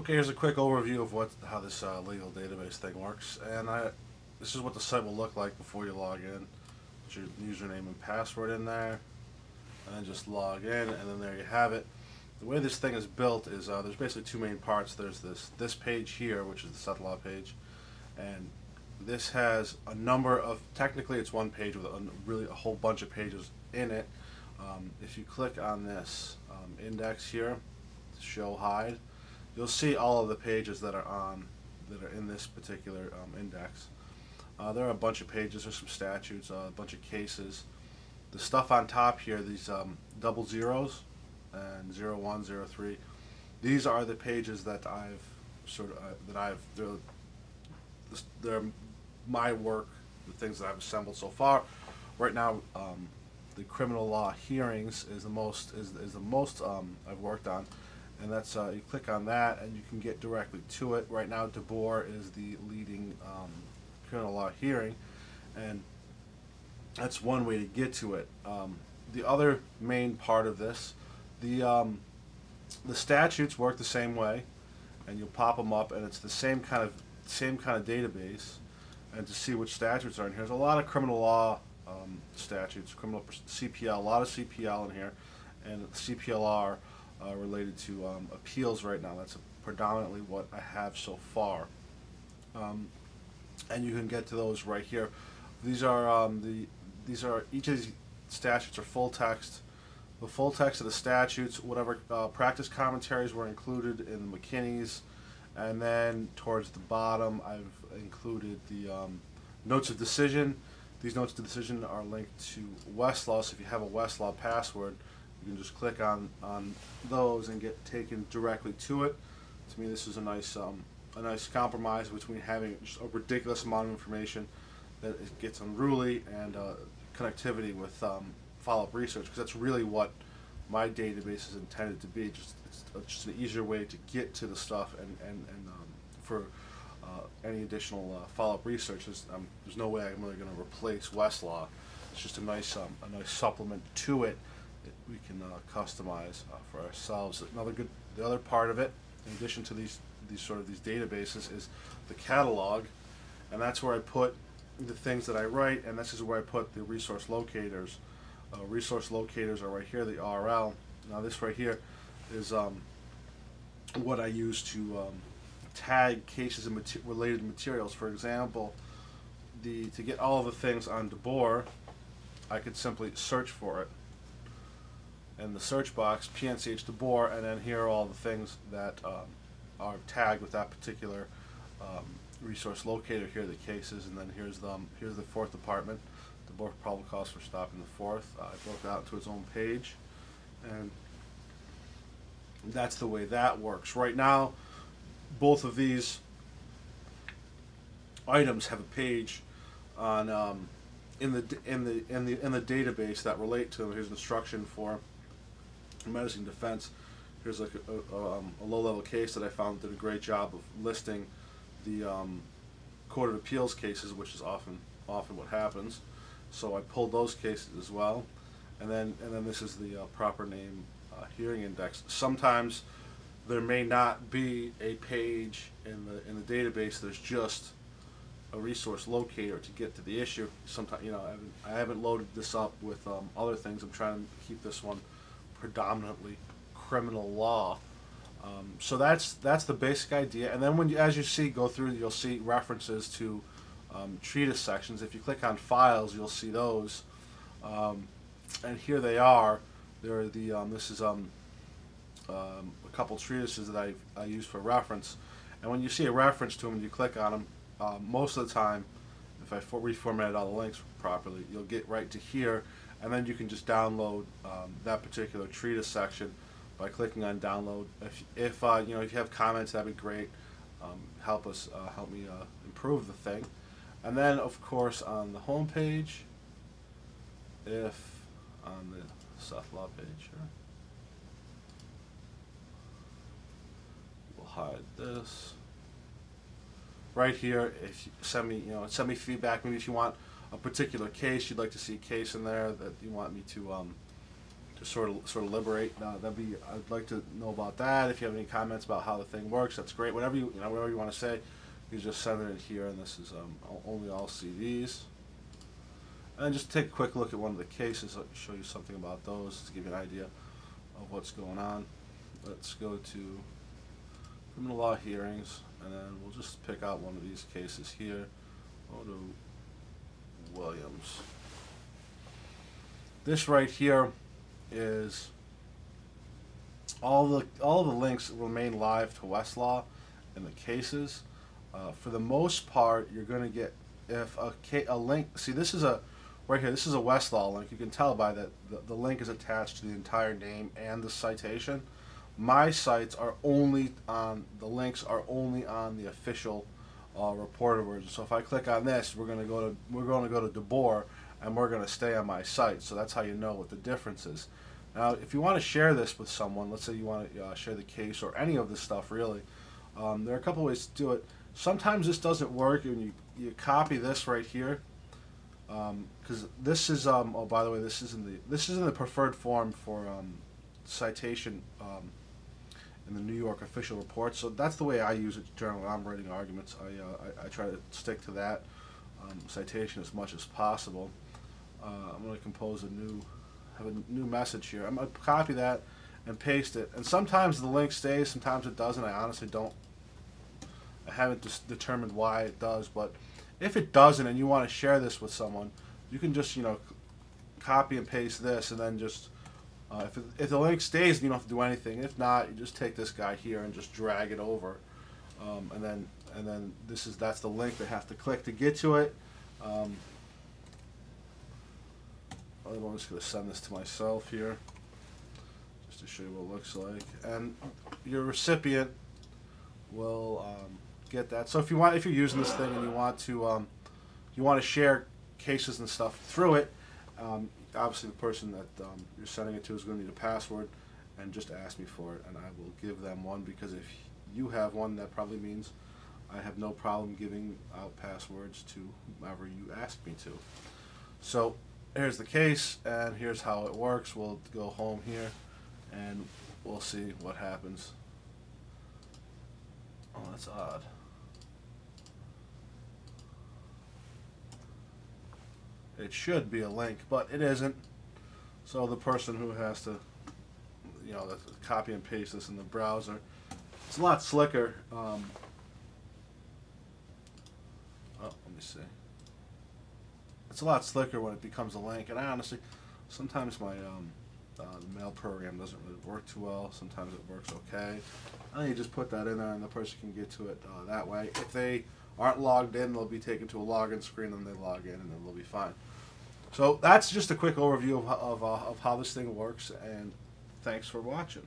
Okay, here's a quick overview of how this legal database thing works, and this is what the site will look like before you log in. Put your username and password in there, and then just log in, and then there you have it. The way this thing is built is there's basically two main parts. There's this page here, which is the set law page, and this has a number of, technically it's one page with really a whole bunch of pages in it. If you click on this index here, show hide, you'll see all of the pages that are in this particular index. There are a bunch of pages, there's some statutes, a bunch of cases. The stuff on top here, these double zeros and 01, 03, these are the pages that they're my work, the things that I've assembled so far. Right now, the criminal law hearings is the most I've worked on, and that's you click on that and you can get directly to it. Right now, DeBoer is the leading criminal law hearing, and that's one way to get to it. The other main part of this, the statutes work the same way, and you'll pop them up, and it's the same kind of database. And to see which statutes are in here, there's a lot of criminal law statutes, criminal CPL, a lot of CPL in here, and CPLR related to appeals right now. That's predominantly what I have so far. And you can get to those right here. These are each of these statutes are full text. The full text of the statutes, whatever practice commentaries were included in the McKinney's, and then towards the bottom I've included the notes of decision. These notes of decision are linked to Westlaw, so if you have a Westlaw password, you can just click on those and get taken directly to it. To me, this is a nice compromise between having just a ridiculous amount of information that it gets unruly and connectivity with follow-up research, because that's really what my database is intended to be. It's just an easier way to get to the stuff, and for any additional follow-up research, there's no way I'm really going to replace Westlaw. It's just a nice supplement to it that we can customize for ourselves. The other part of it, in addition to these databases, is the catalog, and that's where I put the things that I write, and this is where I put the resource locators. Resource locators are right here, the RL. Now this right here is what I use to tag cases and related materials. For example, to get all of the things on DeBoer, I could simply search for it in the search box, PNCH DeBoer, and then here are all the things that are tagged with that particular resource locator. Here are the cases, and then here's the fourth department. DeBoer probable cause for stopping the fourth. I broke it out into its own page, and that's the way that works. Right now, both of these items have a page on in the database that relate to them. Here's instruction for menacing defense. Here's like a low-level case that I found did a great job of listing the Court of Appeals cases, which is often what happens. So I pulled those cases as well, and then this is the proper name hearing index. Sometimes there may not be a page in the database. There's just a resource locator to get to the issue. Sometimes, I haven't loaded this up with other things. I'm trying to keep this one predominantly criminal law. So that's the basic idea. And then as you go through, you'll see references to treatise sections. If you click on files, you'll see those, and here they are. They're this is a couple treatises that I use for reference. And when you see a reference to them and you click on them, most of the time, if I reformatted all the links properly, you'll get right to here, and then you can just download that particular treatise section by clicking on download. If you have comments, that'd be great. Help me improve the thing. And then, of course, on the home page, on the Seth Law page here, we'll hide this. Right here, if you send me feedback. Maybe if you want a particular case, you'd like to see a case in there that you want me to to sort of liberate. That'd be, I'd like to know about that. If you have any comments about how the thing works, that's great. Whatever whatever you want to say, you just send it in here. And this is only all CDs. And just take a quick look at one of the cases. I'll show you something about those to give you an idea of what's going on. Let's go to criminal law hearings, and then we'll just pick out one of these cases here. Go to Williams. This right here is all the links remain live to Westlaw in the cases. For the most part, you're going to get, if a link, see this is a, right here, this is a Westlaw link. You can tell by that the link is attached to the entire name and the citation. My sites are only on, the links are only on the official reported version. So if I click on this, we're going to go to DeBoer, and we're going to stay on my site. So that's how you know what the difference is. Now, if you want to share this with someone, let's say you want to share the case or any of this stuff really, there are a couple ways to do it. Sometimes this doesn't work, and you copy this right here, because this is oh, by the way, this is in the preferred form for citation in the New York official report. So that's the way I use it generally when I'm writing arguments. I try to stick to that citation as much as possible. I'm going to compose have a new message here. I'm going to copy that and paste it. And sometimes the link stays, sometimes it doesn't. I honestly don't. I haven't determined why it does, but if it doesn't and you want to share this with someone, you can just copy and paste this, and then just if the link stays, you don't have to do anything. If not, you just take this guy here and just drag it over, and then that's the link they have to click to get to it. I'm just going to send this to myself here, just to show you what it looks like, and your recipient will get that. So if you're using this thing and you want to share cases and stuff through it, obviously the person that you're sending it to is going to need a password, and just ask me for it, and I will give them one, because if you have one, that probably means I have no problem giving out passwords to whomever you ask me to. So here's the case, and here's how it works. We'll go home here, and we'll see what happens. Oh, that's odd. It should be a link, but it isn't. So the person who has to, copy and paste this in the browser, it's a lot slicker. Oh, let me see. It's a lot slicker when it becomes a link, and I honestly, sometimes my the mail program doesn't really work too well. Sometimes it works okay. And then you just put that in there, and the person can get to it that way. If they aren't logged in, they'll be taken to a login screen, and they log in, and then they'll be fine. So that's just a quick overview of how this thing works, and thanks for watching.